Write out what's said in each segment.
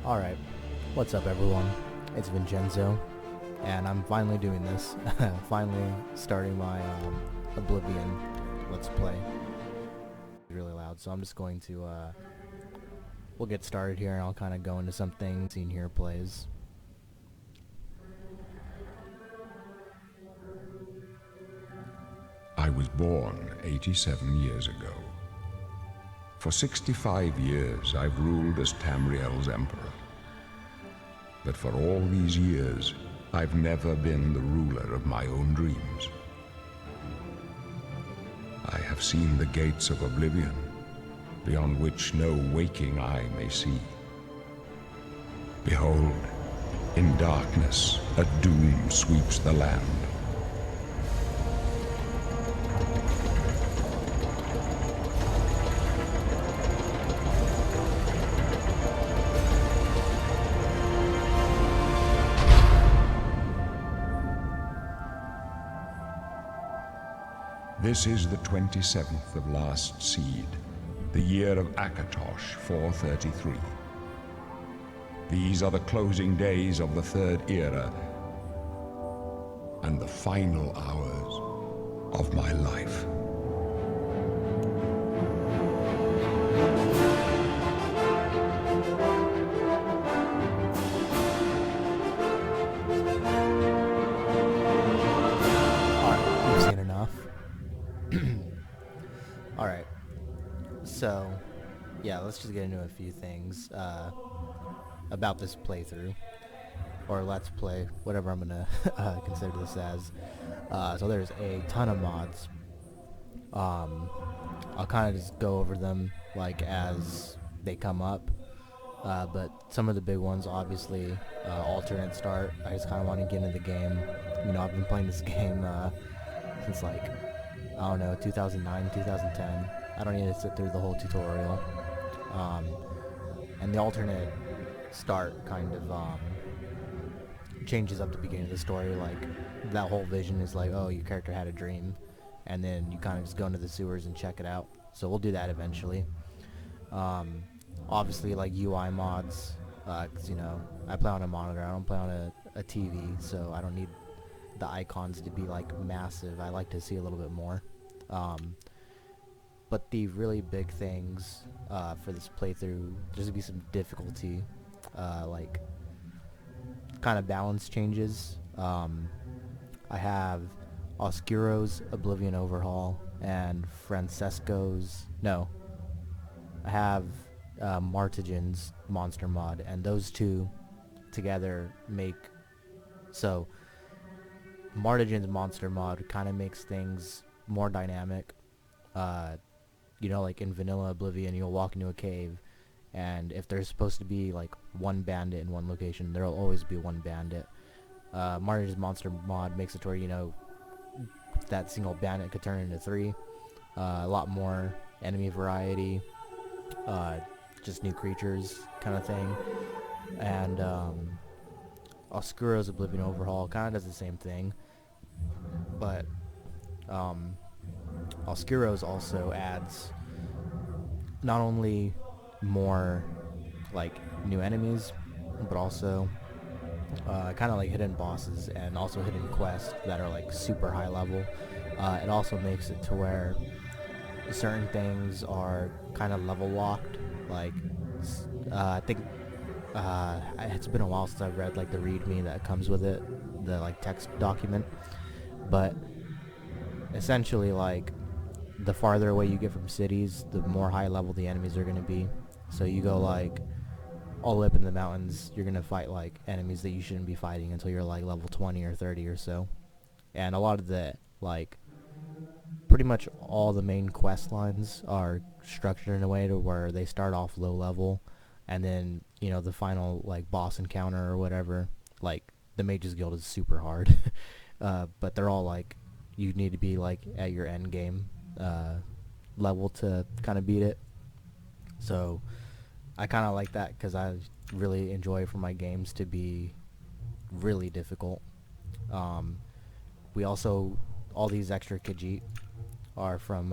Alright, what's up everyone? It's Vincenzo, and I'm finally doing this. Finally starting my Oblivion Let's Play. It's really loud, so I'm just going to, we'll get started here and I'll kind of go into something seen here plays. I was born 87 years ago. For 65 years, I've ruled as Tamriel's emperor. But for all these years, I've never been the ruler of my own dreams. I have seen the gates of Oblivion, beyond which no waking eye may see. Behold, in darkness, a doom sweeps the land. This is the 27th of last seed, the year of Akatosh 433. These are the closing days of the Third Era and the final hours of my life. Alright, we've seen enough. Alright, so, yeah, let's just get into a few things about this playthrough, or let's play, whatever I'm gonna consider this as. So there's a ton of mods. I'll kind of just go over them like as they come up, but some of the big ones, obviously, alternate start. I just kind of want to get into the game. You know, I've been playing this game since like, I don't know, 2009, 2010. I don't need to sit through the whole tutorial. And the alternate start kind of changes up the beginning of the story. Like, that whole vision is like, oh, your character had a dream, and then you kind of just go into the sewers and check it out. So we'll do that eventually. Obviously, like UI mods, because, you know, I play on a monitor, I don't play on a TV, so I don't need the icons to be like massive. I like to see a little bit more. But the really big things for this playthrough, there's gonna be some difficulty, like kind of balance changes. I have Oscuro's Oblivion Overhaul and Francesco's, no, I have Martigen's Monster Mod, and those two together make, so Martigen's Monster Mod kind of makes things more dynamic. You know, like in vanilla Oblivion, you'll walk into a cave, and if there's supposed to be like one bandit in one location, there'll always be one bandit. Martigen's Monster Mod makes it to where, you know, that single bandit could turn into three. A lot more enemy variety, just new creatures kind of thing. And Oscuro's Oblivion Overhaul kind of does the same thing, but Oscuro's also adds not only more like new enemies, but also kind of like hidden bosses and also hidden quests that are like super high level. It also makes it to where certain things are kind of level locked. Like I think it's been a while since I've read like the readme that comes with it, the like text document, but essentially, like, the farther away you get from cities, the more high level the enemies are going to be. So you go like all the way up in the mountains, you're going to fight like enemies that you shouldn't be fighting until you're like level 20 or 30 or so. And a lot of the, like, pretty much all the main quest lines are structured in a way to where they start off low level, and then, you know, the final like boss encounter or whatever, like the Mage's Guild is super hard. But they're all like, you need to be like at your end game level to kind of beat it. So I kind of like that because I really enjoy for my games to be really difficult. We also, all these extra Khajiit are from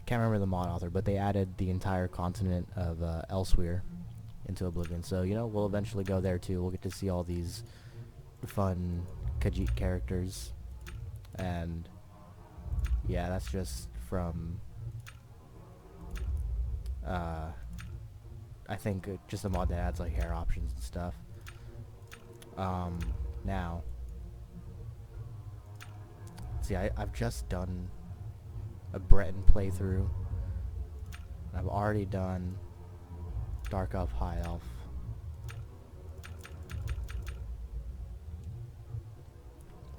can't remember the mod author, but they added the entire continent of Elsewhere into Oblivion. So, you know, we'll eventually go there too. We'll get to see all these fun Khajiit characters. And yeah, that's just from I think just a mod that adds like hair options and stuff. Now, see, I've just done a Breton playthrough. I've already done Dark Elf, High Elf.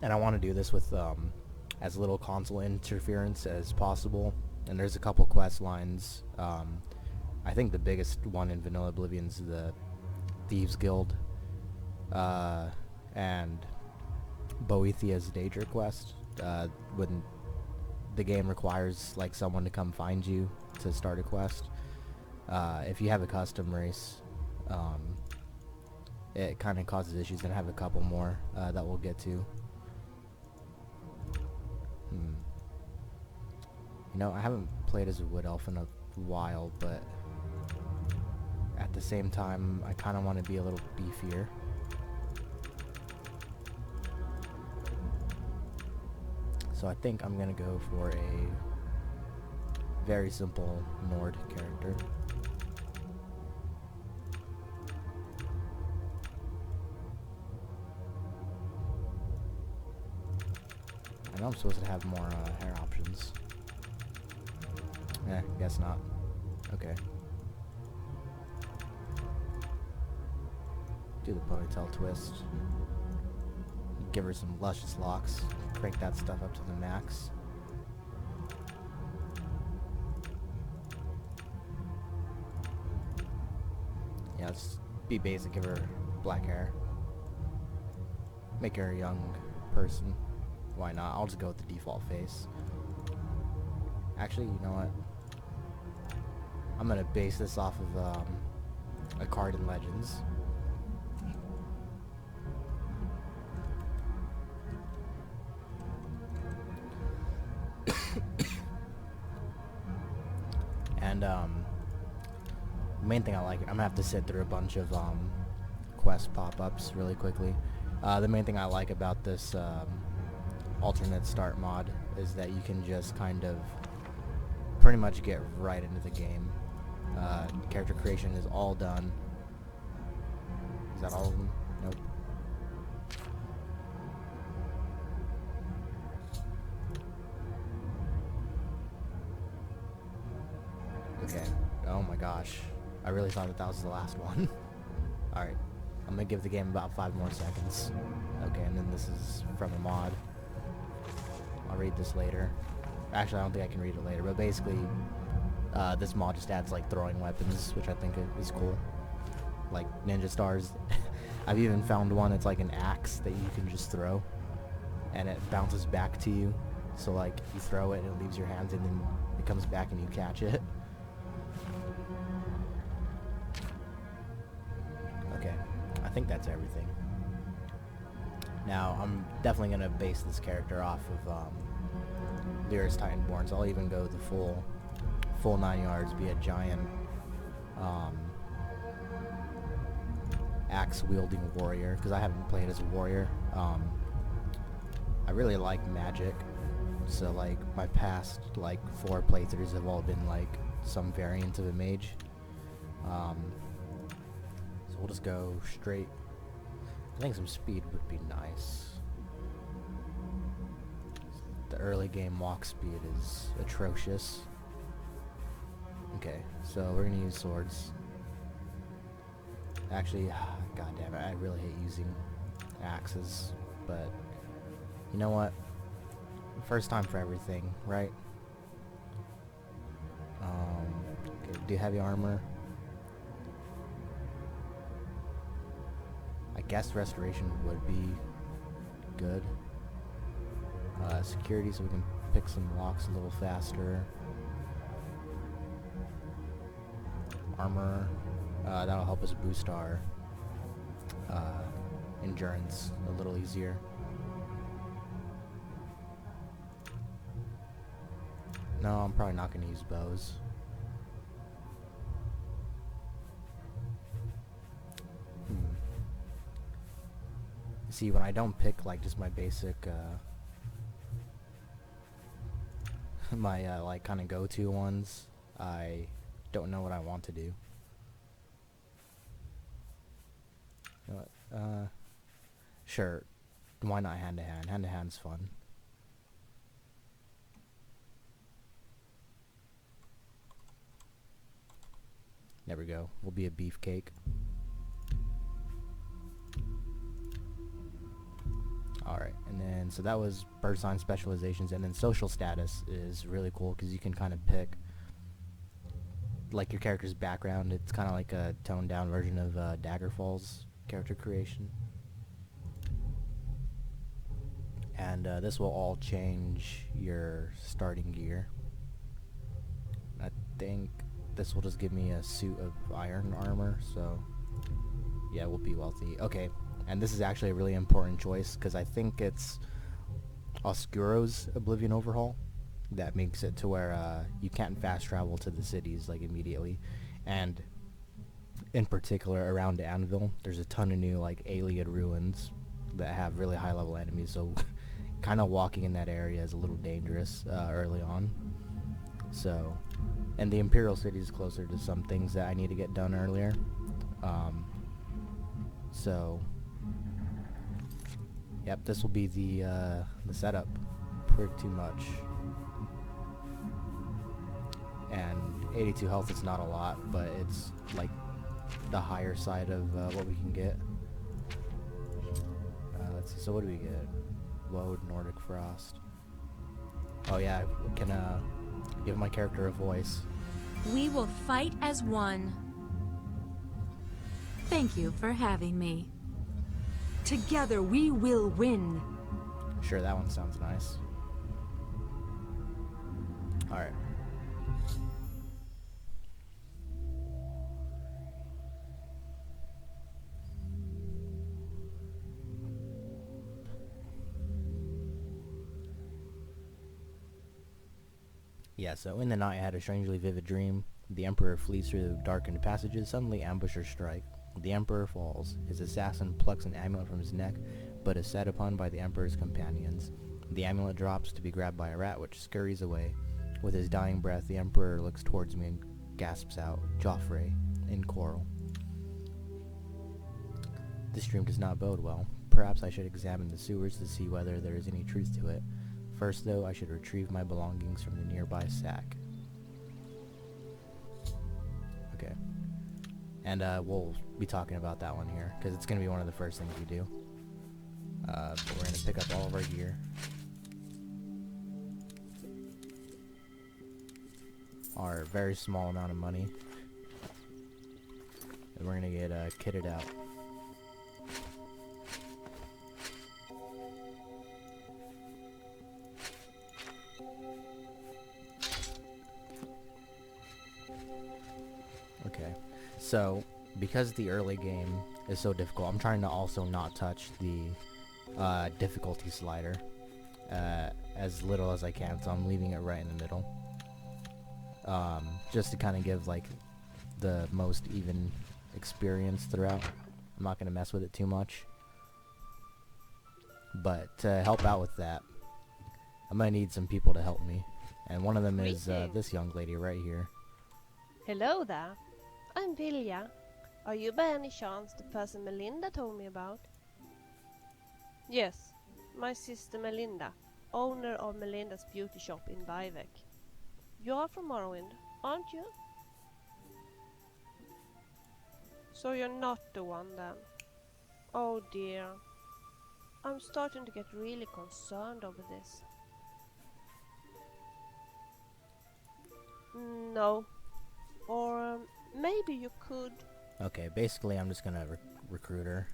And I want to do this with as little console interference as possible. And there's a couple quest lines. I think the biggest one in Vanilla Oblivion's the Thieves Guild and Boethia's Daedra quest. When the game requires like someone to come find you to start a quest. If you have a custom race, it kind of causes issues, and I have a couple more that we'll get to. You know, I haven't played as a Wood Elf in a while, but at the same time, I kind of want to be a little beefier. So I think I'm going to go for a very simple Nord character. I know I'm supposed to have more hair options. Guess not. Okay. Do the ponytail twist. Give her some luscious locks. Crank that stuff up to the max. Yeah, let's be basic. Give her black hair. Make her a young person. Why not? I'll just go with the default face. Actually, you know what? I'm gonna base this off of a card in Legends. And the main thing I like, I'm gonna have to sit through a bunch of quest pop-ups really quickly. The main thing I like about this alternate start mod is that you can just kind of pretty much get right into the game. Character creation is all done. Is that all of them? Nope. Okay. Oh my gosh. I really thought that was the last one. Alright. I'm gonna give the game about 5 more seconds. Okay, and then this is from a mod. I'll read this later. Actually, I don't think I can read it later, but basically, this mod just adds like throwing weapons, which I think is cool. Like ninja stars. I've even found one that's like an axe that you can just throw, and it bounces back to you. So like you throw it and it leaves your hands, and then it comes back and you catch it. Okay, I think that's everything. Now I'm definitely gonna base this character off of Lyris Titanborn, so I'll even go the full 9 yards, be a giant axe wielding warrior, because I haven't played as a warrior. I really like magic, so like my past like 4 playthroughs have all been like some variant of a mage. So we'll just go straight. I think some speed would be nice. The early game walk speed is atrocious. Okay, so we're gonna use swords. Actually, god damn it, I really hate using axes, but you know what? First time for everything, right? Okay, do heavy armor. I guess restoration would be good. Security, so we can pick some locks a little faster. Armor, that'll help us boost our endurance a little easier. No, I'm probably not going to use bows. see, when I don't pick like just my basic my like kind of go-to ones, I don't know what I want to do. You know what, sure, why not hand to hand? Hand to hand's fun. There we go. We'll be a beefcake. Alright, and then so that was bird sign specializations, and then social status is really cool because you can kind of pick like your character's background. It's kind of like a toned down version of Daggerfall's character creation. And this will all change your starting gear. I think this will just give me a suit of iron armor, so yeah, we'll be wealthy. Okay, and this is actually a really important choice because I think it's Oscuro's Oblivion overhaul that makes it to where you can't fast travel to the cities like immediately, and in particular around Anvil there's a ton of new like Ayleid ruins that have really high level enemies, so kind of walking in that area is a little dangerous early on. So, and the Imperial City is closer to some things that I need to get done earlier. So, yep, this will be the setup pretty much. And 82 health is not a lot, but it's like the higher side of what we can get. Let's see, so what do we get? Load Nordic Frost. Oh yeah, I can give my character a voice. We will fight as one. Thank you for having me. Together we will win. Sure, that one sounds nice. Alright. Yeah, so in the night I had a strangely vivid dream. The Emperor flees through the darkened passages, suddenly ambushers strike. The Emperor falls. His assassin plucks an amulet from his neck, but is set upon by the Emperor's companions. The amulet drops to be grabbed by a rat, which scurries away. With his dying breath, the Emperor looks towards me and gasps out, "Joffrey," in choral. This dream does not bode well. Perhaps I should examine the sewers to see whether there is any truth to it. First, though, I should retrieve my belongings from the nearby sack. Okay. And we'll be talking about that one here, because it's going to be one of the first things we do. But we're going to pick up all of our gear. Our very small amount of money. And we're going to get kitted out. Okay, so because the early game is so difficult, I'm trying to also not touch the difficulty slider as little as I can, so I'm leaving it right in the middle, just to kind of give like the most even experience throughout. I'm not going to mess with it too much, but to help out with that, I'm going to need some people to help me, and one of them is this young lady right here. Hello there. I'm Vilja. Are you by any chance the person Melinda told me about? Yes, my sister Melinda, owner of Melinda's beauty shop in Vivek. You are from Morrowind, aren't you? So you're not the one then. Oh dear. I'm starting to get really concerned over this. No. Or maybe you could. Okay, basically I'm just gonna recruit her.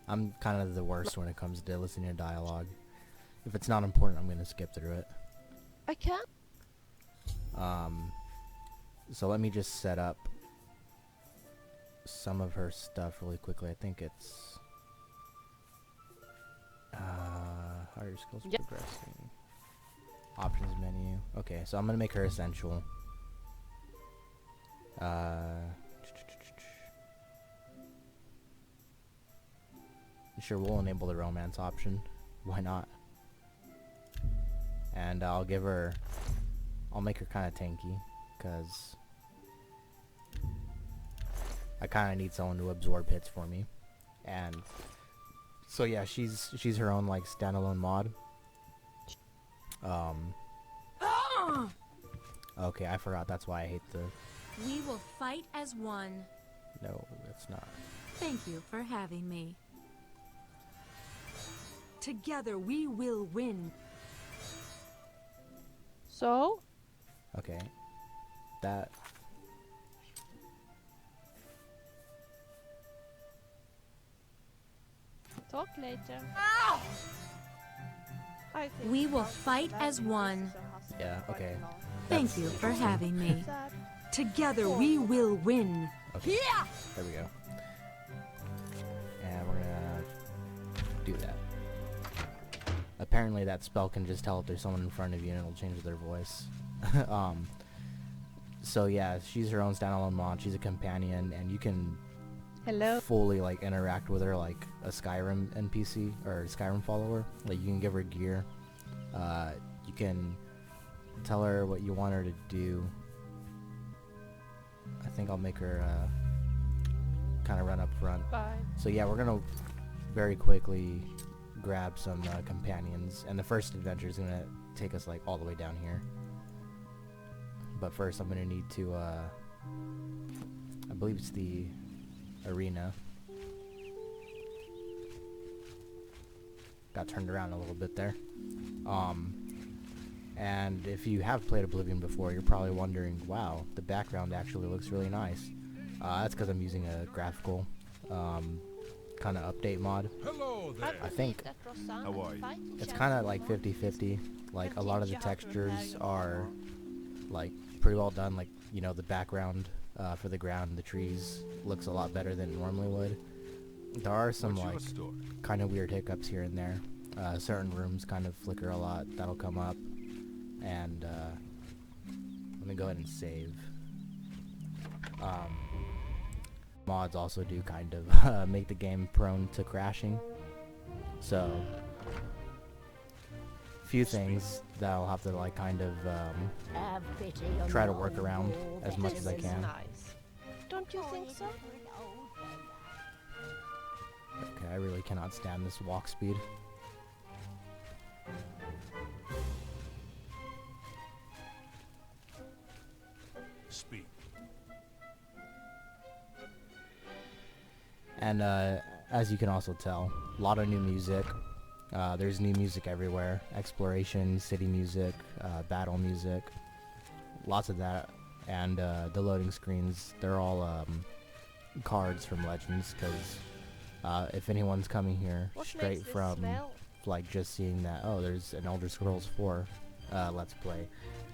I'm kind of the worst when it comes to listening to dialogue. If it's not important, I'm gonna skip through it. I can't. So let me just set up some of her stuff really quickly. I think it's how are your skills progressing? Options menu. Okay, so I'm gonna make her essential. Sure, we'll enable the romance option. Why not? And I'll make her kind of tanky, because I kind of need someone to absorb hits for me. And so yeah, she's her own like standalone mod. Okay, I forgot. That's why I hate the... We will fight as one. No, it's not. Thank you for having me. Together we will win. So? Okay. That... Talk later. I think We will about fight that as because one. her husband Yeah, quite okay. long. Thank That's you for interesting. having me. Sad. Together we will win. Okay. There we go. And we're gonna do that. Apparently that spell can just tell if there's someone in front of you and it'll change their voice. So yeah, she's her own standalone mod. She's a companion, and you can Hello. fully like interact with her like a Skyrim NPC or Skyrim follower. Like you can give her gear. You can tell her what you want her to do. I think I'll make her kind of run up front. Bye. So yeah, we're gonna very quickly grab some companions, and the first adventure is gonna take us like all the way down here. But first, I'm gonna need to, I believe it's the arena. Got turned around a little bit there. And if you have played Oblivion before, you're probably wondering, wow, the background actually looks really nice. That's because I'm using a graphical kind of update mod. Hello there. I think How are you? it's kind of like 50-50. Like a lot of the textures are like pretty well done. Like, you know, the background for the ground and the trees looks a lot better than it normally would. There are some What's your like story? kind of weird hiccups here and there. Certain rooms kind of flicker a lot. That'll come up. And let me go ahead and save. Mods also do kind of make the game prone to crashing. So, few things that I'll have to like kind of try to work around as much as I This is can. nice. Don't you think so? Okay, I really cannot stand this walk speed. Speak. And as you can also tell, a lot of new music. There's new music everywhere. Exploration, city music, battle music. Lots of that. And the loading screens, they're all cards from Legends, because if anyone's coming here What straight makes this from smell? like just seeing that, oh, there's an Elder Scrolls 4 Let's Play.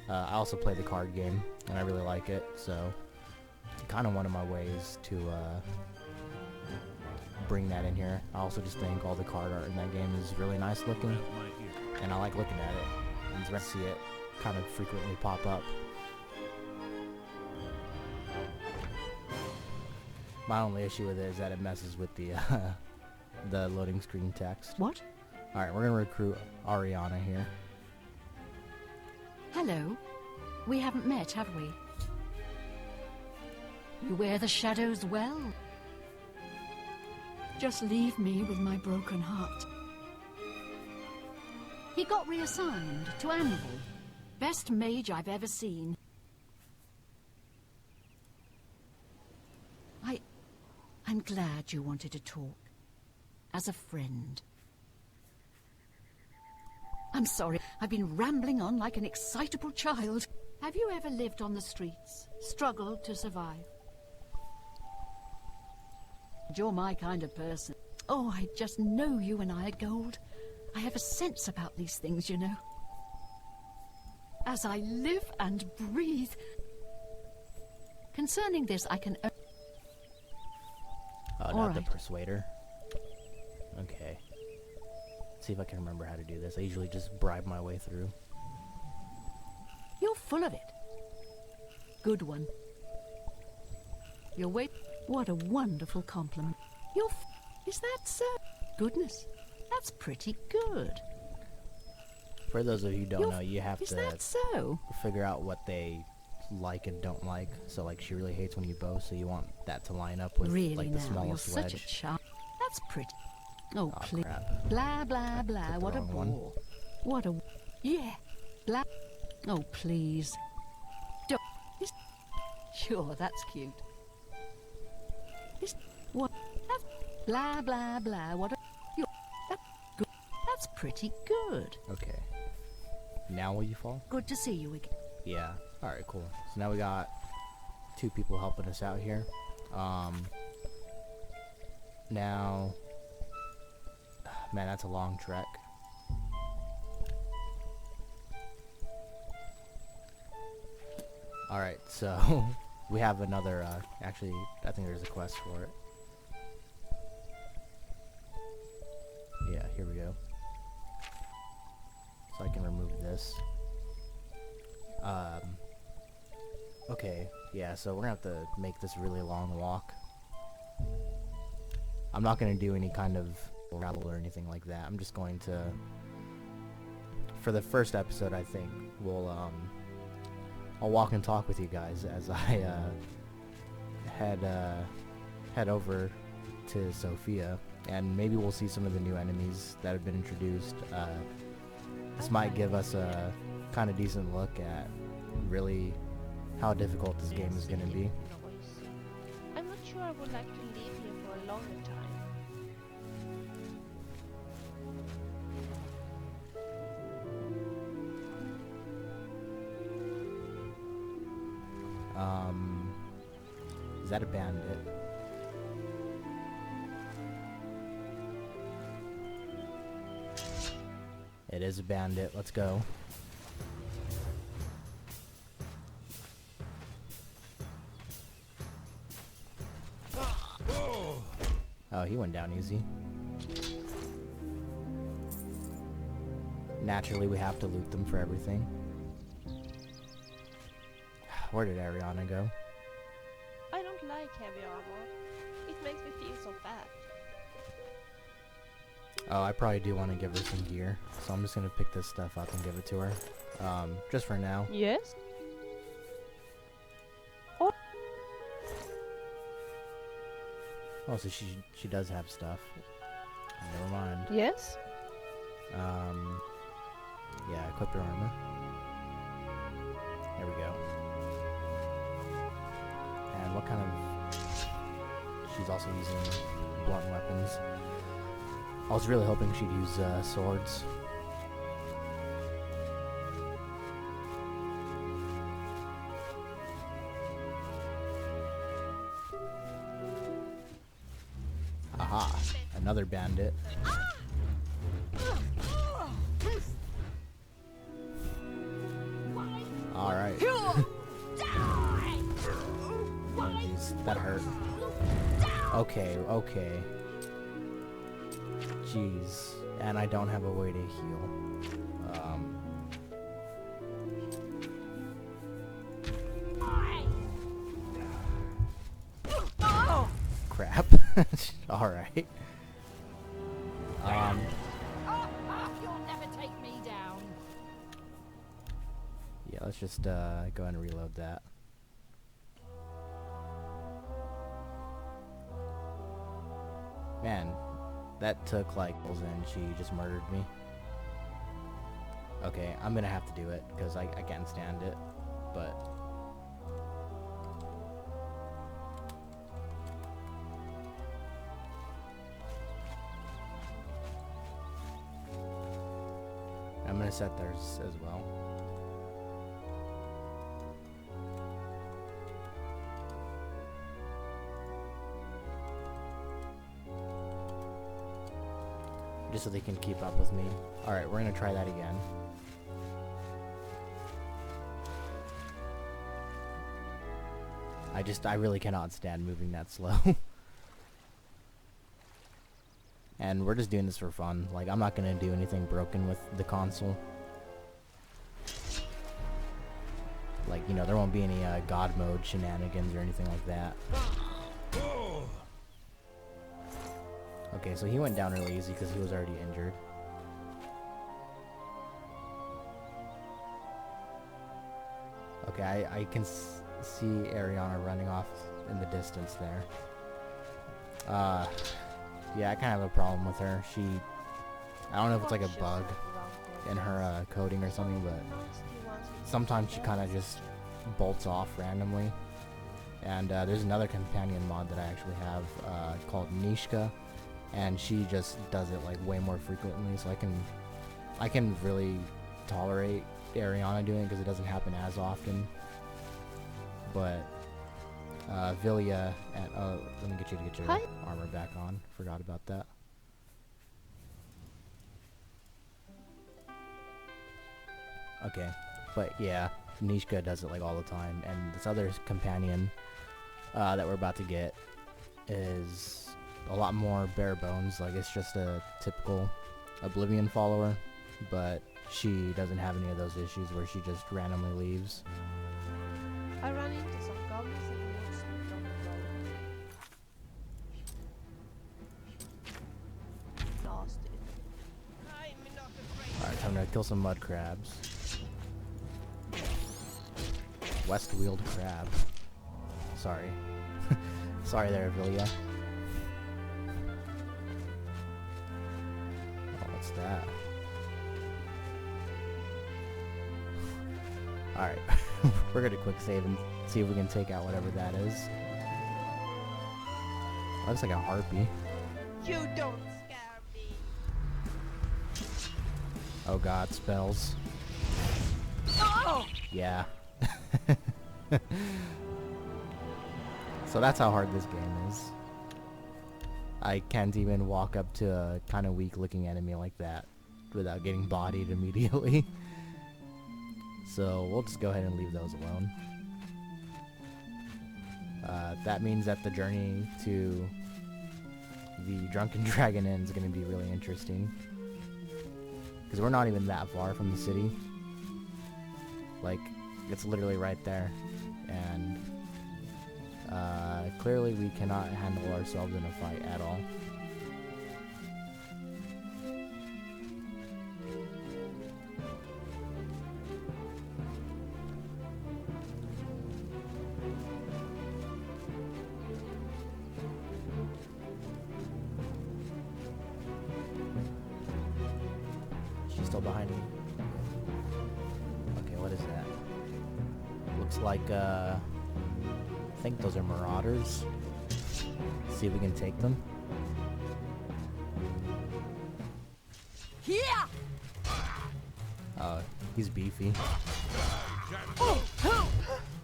I also play the card game, and I really like it, so kind of one of my ways to bring that in here. I also just think all the card art in that game is really nice looking, and I like looking at it, and it's rare to see it kind of frequently pop up. My only issue with it is that it messes with the the loading screen text. What? Alright, we're gonna recruit Ariana here. Hello. We haven't met, have we? You wear the shadows well. Just leave me with my broken heart. He got reassigned to Anvil. Best mage I've ever seen. I'm glad you wanted to talk. As a friend. I'm sorry, I've been rambling on like an excitable child. Have you ever lived on the streets? Struggled to survive? You're my kind of person. Oh, I just know you and I are gold. I have a sense about these things, you know. As I live and breathe. Concerning this, I can... Oh, All not the right. Persuader. Okay. Let's see if I can remember how to do this. I usually just bribe my way through. You're full of it. Good one. Your weight... What a wonderful compliment. Is that so? goodness, that's pretty good. For those of you who don't know, you have Is to that so? figure out what they like and don't like. So like she really hates when you bow, so you want that to line up with Really like the now, you're smallest such a wedge. child. That's pretty. Oh, Aw, please. crap. Blah, blah, blah. clicked the What a wrong one. bore. What a... Yeah. Blah. Oh, please. Don't... Is... Sure, that's cute. Is... What? That's... Blah, blah, blah. What a... You're... That's good. That's pretty good. Okay. Now will you fall? Good to see you again. Yeah. Alright, cool. So now we got 2 people helping us out here. Now... Man, that's a long trek. Alright, so we have another, actually, I think there's a quest for it. Yeah, here we go. So I can remove this. Okay, yeah, so we're gonna have to make this really long walk. I'm not gonna do any kind of rabble or anything like that. I'm just going to, for the first episode, I think we'll I'll walk and talk with you guys as I head over to Sophia, and maybe we'll see some of the new enemies that have been introduced. This might give us a kind of decent look at really how difficult this game is going to be. I'm not sure I would like to leave here for a longer time. Is that a bandit? It is a bandit. Let's go. Oh, he went down easy. Naturally, we have to loot them for everything. Where did Ariana go? I don't like heavy armor. It makes me feel so fat. Oh, I probably do want to give her some gear, so I'm just gonna pick this stuff up and give it to her. Just for now. Yes? Oh, so she does have stuff. Never mind. Yes? Yeah, equip your armor. There we go. And what kind of... She's also using blunt weapons. I was really hoping she'd use swords. Aha! Another bandit. Alright. Oh, jeez, that hurt. Okay, okay. Jeez. And I don't have a way to heal. Crap. Alright. You'll never take me down. Yeah, let's just go ahead and reload that. Man, that took like and she just murdered me. Okay, I'm gonna have to do it because I can't stand it, but I'm gonna set theirs as well. Just so they can keep up with me. Alright, we're gonna try that again. I really cannot stand moving that slow. And we're just doing this for fun. Like, I'm not gonna do anything broken with the console. Like, you know, there won't be any God mode shenanigans or anything like that. Okay, so he went down really easy because he was already injured. Okay, I can see Ariana running off in the distance there. Yeah, I kind of have a problem with her. I don't know if it's like a bug in her coding or something, but sometimes she kind of just bolts off randomly. And there's another companion mod that I actually have called Nishka, and she just does it like way more frequently, so I can really tolerate Ariana doing it because it doesn't happen as often. But Vilya and let me get you to get your armor back on. Forgot about that. Okay, but yeah, Nishka does it like all the time, and this other companion that we're about to get is a lot more bare bones. Like, it's just a typical Oblivion follower, but she doesn't have any of those issues where she just randomly leaves. I ran into some goblins in the woods from the road. Nasty. I'm not afraid. Alright, time to kill some mud crabs. West-wheeled crab. Sorry. Sorry there, Vilya. Oh, what's that? Alright. We're gonna quick save and see if we can take out whatever that is. Looks like a harpy. You don't scare me. Oh god, spells. Oh! Yeah. So that's how hard this game is. I can't even walk up to a kind of weak looking enemy like that without getting bodied immediately. So we'll just go ahead and leave those alone. That means that the journey to the Drunken Dragon Inn is going to be really interesting. Because we're not even that far from the city. Like, it's literally right there. And clearly we cannot handle ourselves in a fight at all. She's still behind me. Okay, what is that? Looks like, I think those are marauders. See if we can take them. Yeah! Oh, he's beefy.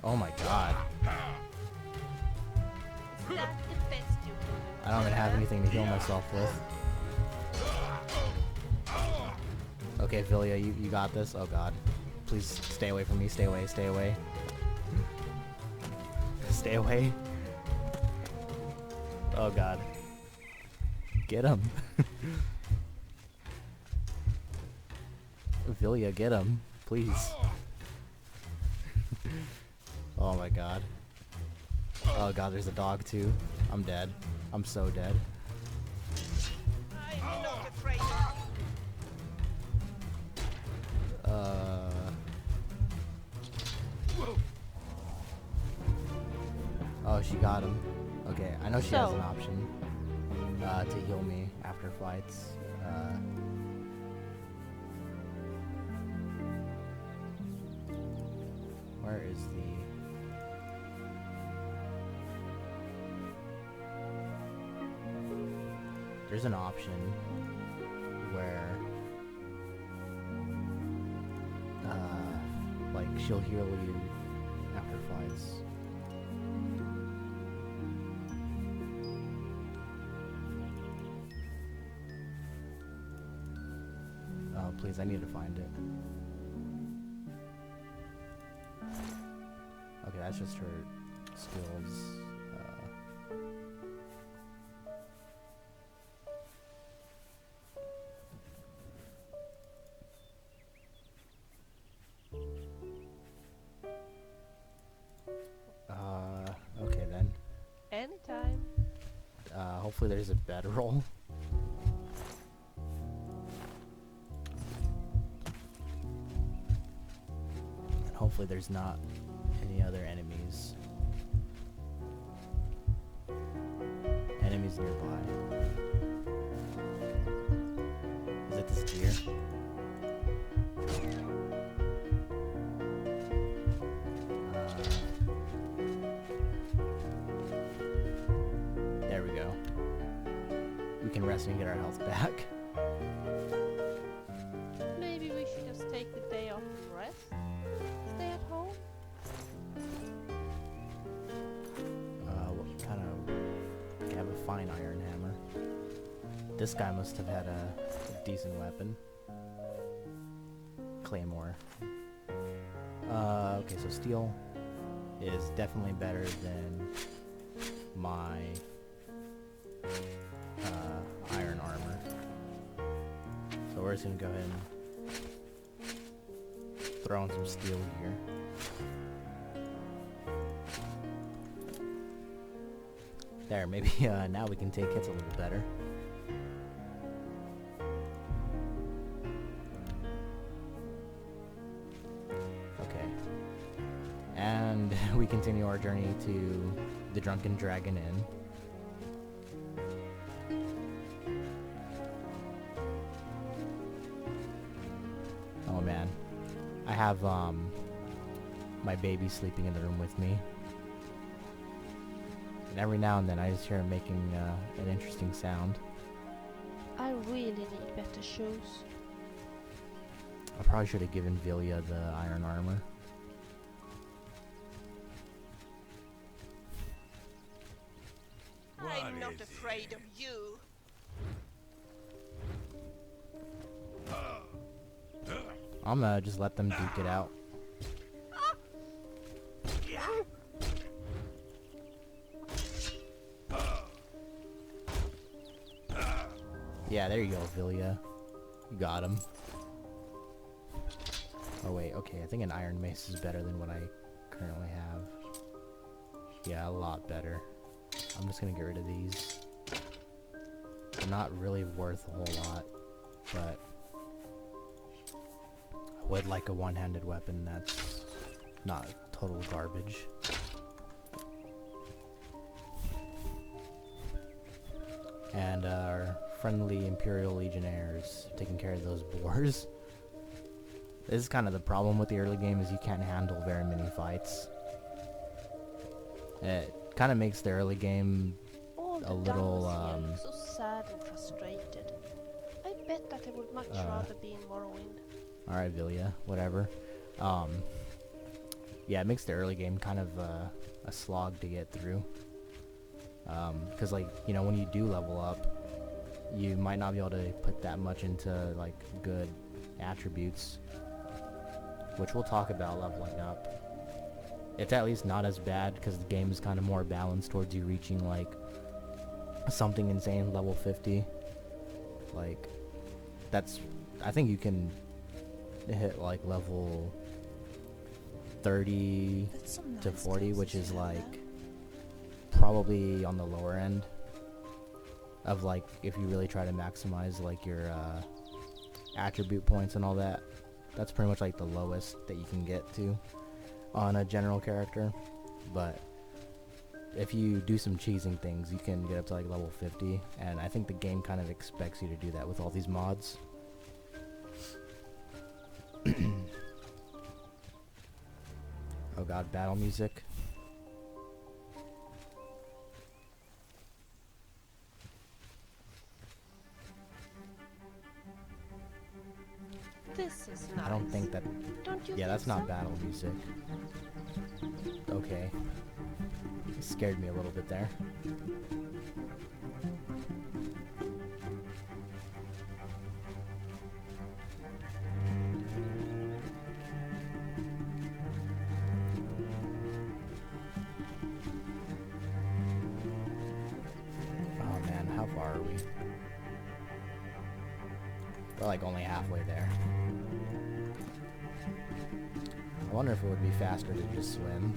Oh my god. Is that the best you can do? I don't even have anything to heal myself with. Okay, Vilya, you got this. Oh god. Please stay away from me. Stay away, stay away. Stay away. Oh god. Get him. Vilya, get him. Please. Oh my god. Oh god, there's a dog too. I'm dead. I'm so dead. I'm not afraid. Oh, she got him. Okay, I know she has So- an option to heal me after fights. Where is the... There's an option where like she'll heal you after fights. Oh, please, I need to find it. Okay, that's just her skills. Okay then. Anytime. Hopefully there's a bedroll. hopefully there's not any other enemies. Enemies nearby. Is it this deer? There we go. We can rest and get our health back. Maybe we should just take the day off and rest? Stay at home? What kind of... I have a fine iron hammer. This guy must have had a decent weapon. Claymore. Okay, so steel is definitely better than my iron armor. So we're just gonna go ahead and throw on some steel here. There, maybe now we can take hits a little better. Okay. And we continue our journey to the Drunken Dragon Inn. Oh man. I have my baby sleeping in the room with me. And every now and then I just hear him making an interesting sound. I really need better shoes. I probably should have given Vilya the iron armor. I'm not is afraid of you. I'm gonna just let them duke it out. Yeah, there you go, Vilya. You got him. Oh wait, okay, I think an iron mace is better than what I currently have. Yeah, a lot better. I'm just gonna get rid of these. They're not really worth a whole lot, but I would like a one-handed weapon that's not total garbage. And our friendly Imperial Legionnaires taking care of those boars. This is kind of the problem with the early game, is you can't handle very many fights. It kind of makes the early game All the a little, Dalmatians look so sad and frustrated. I bet that I would much rather be in Morrowind. Alright, Vilya, whatever. Yeah, it makes the early game kind of a slog to get through. Because, like, you know, when you do level up, you might not be able to put that much into, like, good attributes. Which we'll talk about leveling up. It's at least not as bad, because the game is kind of more balanced towards you reaching, like, something insane, level 50. Like, that's... I think you can hit, like, level 30 to 40, which is, like, probably on the lower end of, like, if you really try to maximize, like, your attribute points and all that. That's pretty much like the lowest that you can get to on a general character. But if you do some cheesing things, you can get up to like level 50, and I think the game kind of expects you to do that with all these mods. Oh god, battle music. This is nice. I don't think that... Don't you Yeah, think that's not so? battle music. Okay. It scared me a little bit there. Oh man, how far are we? We're like only halfway there. I wonder if it would be faster to just swim.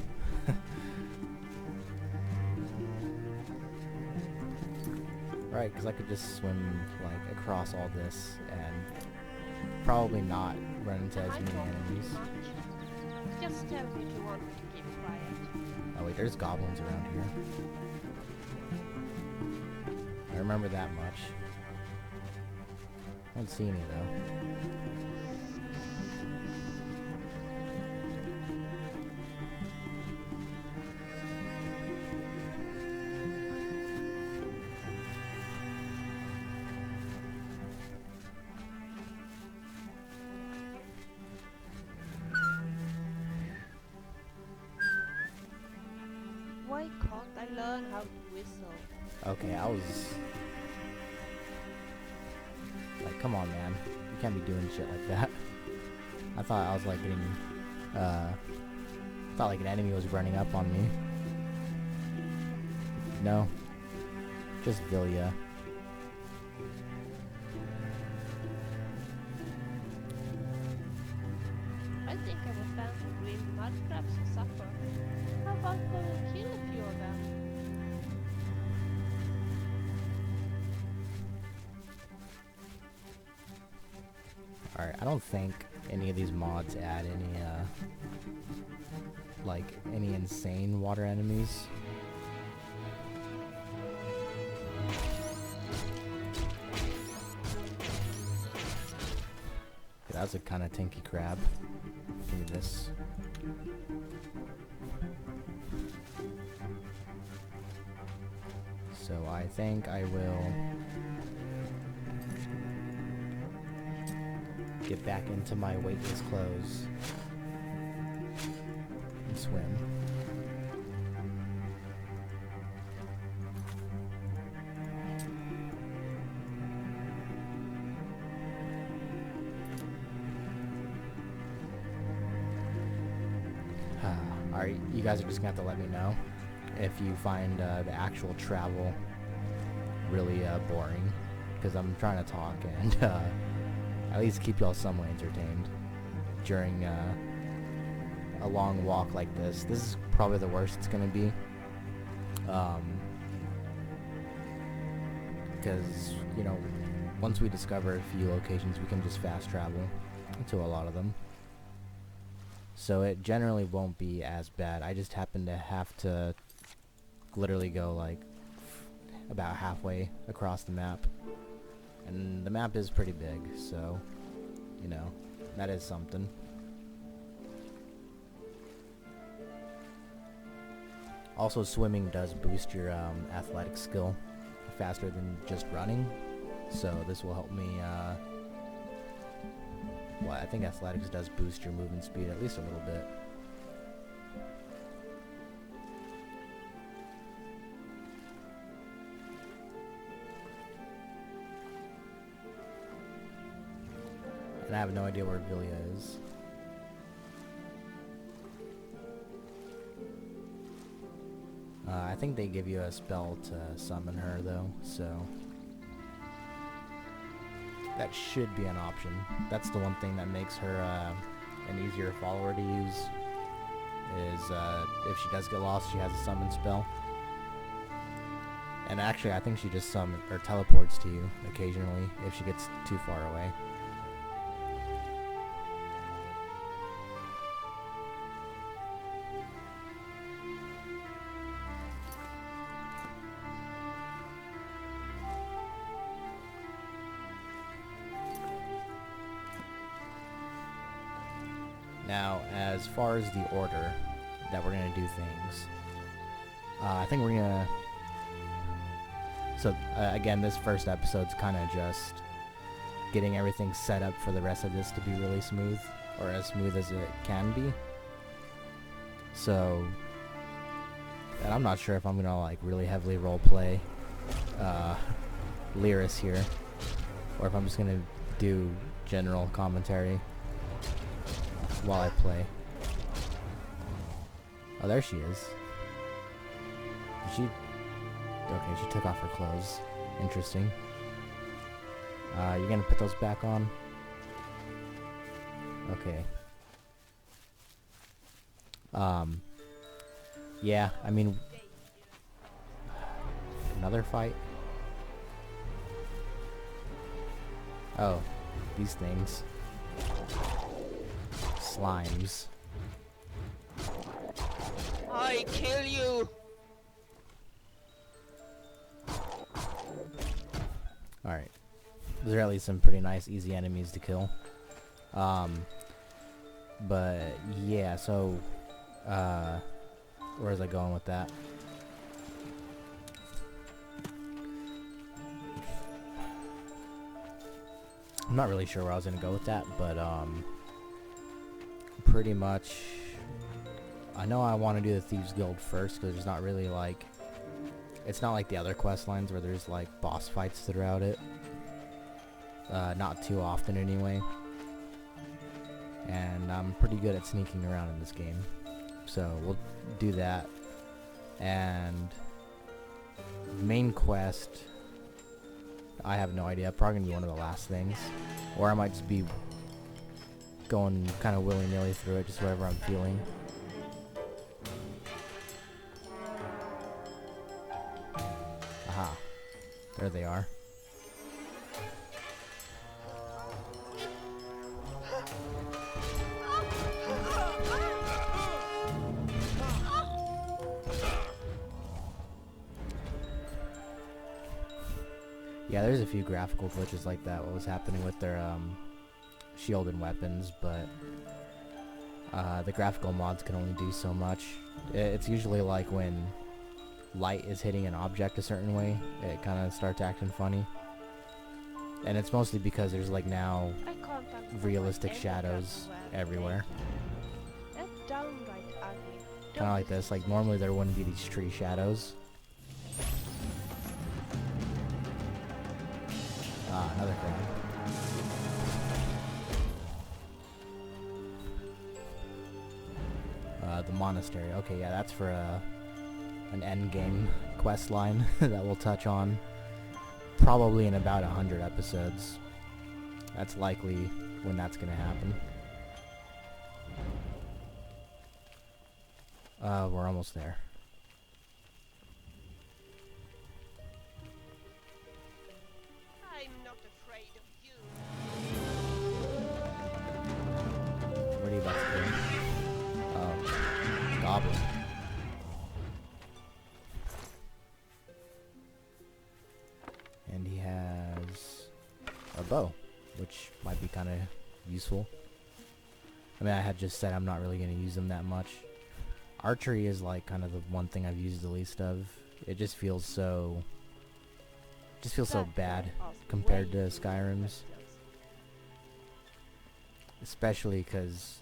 Right, because I could just swim like across all this and probably not run into as I many don't enemies. think much. Just tell me if you want me to keep quiet. Oh wait, there's goblins around here. I remember that much. I don't see any though. Why can't I learn how to whistle? Okay, I was like, come on, man. You can't be doing shit like that. I thought I was like getting, thought like an enemy was running up on me. No. Just Vilya. I think I will plan some green mud crabs for supper. How about go and kill a few of them? Alright, I don't think any of these mods add any, like, any insane water enemies. Yeah, that's a kind of tinky crab. Give me this. So I think I will get back into my weightless clothes and swim. Alright, you guys are just gonna have to let me know if you find the actual travel really boring, because I'm trying to talk and at least keep y'all somewhat entertained during a long walk like this. This is probably the worst it's gonna be, because, you know, once we discover a few locations, we can just fast travel to a lot of them. So it generally won't be as bad. I just happen to have to literally go like about halfway across the map. And the map is pretty big, so, you know, that is something. Also, swimming does boost your athletic skill faster than just running, so this will help me, well, I think athletics does boost your movement speed at least a little bit. And I have no idea where Vilya is. I think they give you a spell to summon her though, so that should be an option. That's the one thing that makes her an easier follower to use, is if she does get lost, she has a summon spell. And actually, I think she just summons or teleports to you occasionally if she gets too far away. Now, as far as the order that we're going to do things, I think we're going to... So, again, this first episode's kind of just getting everything set up for the rest of this to be really smooth, or as smooth as it can be. So, and I'm not sure if I'm going to, like, really heavily roleplay Lyris here, or if I'm just going to do general commentary while I play. Oh, there she is. Did she... Okay, she took off her clothes. Interesting. You're gonna put those back on? Okay. Yeah, I mean... Another fight? Oh, these things. Slimes. I kill you! Alright. Those are at least some pretty nice, easy enemies to kill. But, yeah, so, where was I going with that? I'm not really sure where I was gonna go with that, but, pretty much, I know I want to do the Thieves Guild first, because there's not really, like, it's not like the other quest lines where there's, like, boss fights throughout it. Not too often, anyway. And I'm pretty good at sneaking around in this game. So, we'll do that. And main quest, I have no idea. Probably gonna be one of the last things. Or I might just be going kind of willy-nilly through it, just whatever I'm feeling. Aha. There they are. Yeah, there's a few graphical glitches like that, what was happening with their shield and weapons, but the graphical mods can only do so much. It's usually like when light is hitting an object a certain way, it kind of starts acting funny. And it's mostly because there's like now realistic shadows everywhere. That's downright ugly. Kind of like this, like normally there wouldn't be these tree shadows. Ah, another thing. The monastery. Okay, yeah, that's for an endgame quest line that we'll touch on probably in about 100 episodes. That's likely when that's gonna happen. We're almost there. I'm not afraid of you. What are you about to do? Oh, goblin. And he has a bow, which might be kind of useful. I mean, I had just said I'm not really going to use them that much. Archery is like kind of the one thing I've used the least of. It just feels so bad compared to Skyrim's. Especially because,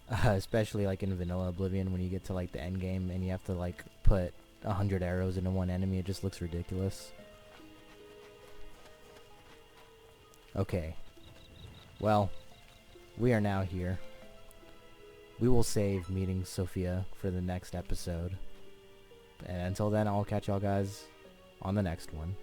especially like in vanilla Oblivion, when you get to like the end game and you have to like put 100 arrows into one enemy, it just looks ridiculous. Okay. Well, we are now here. We will save meeting Sophia for the next episode. And until then, I'll catch y'all guys on the next one.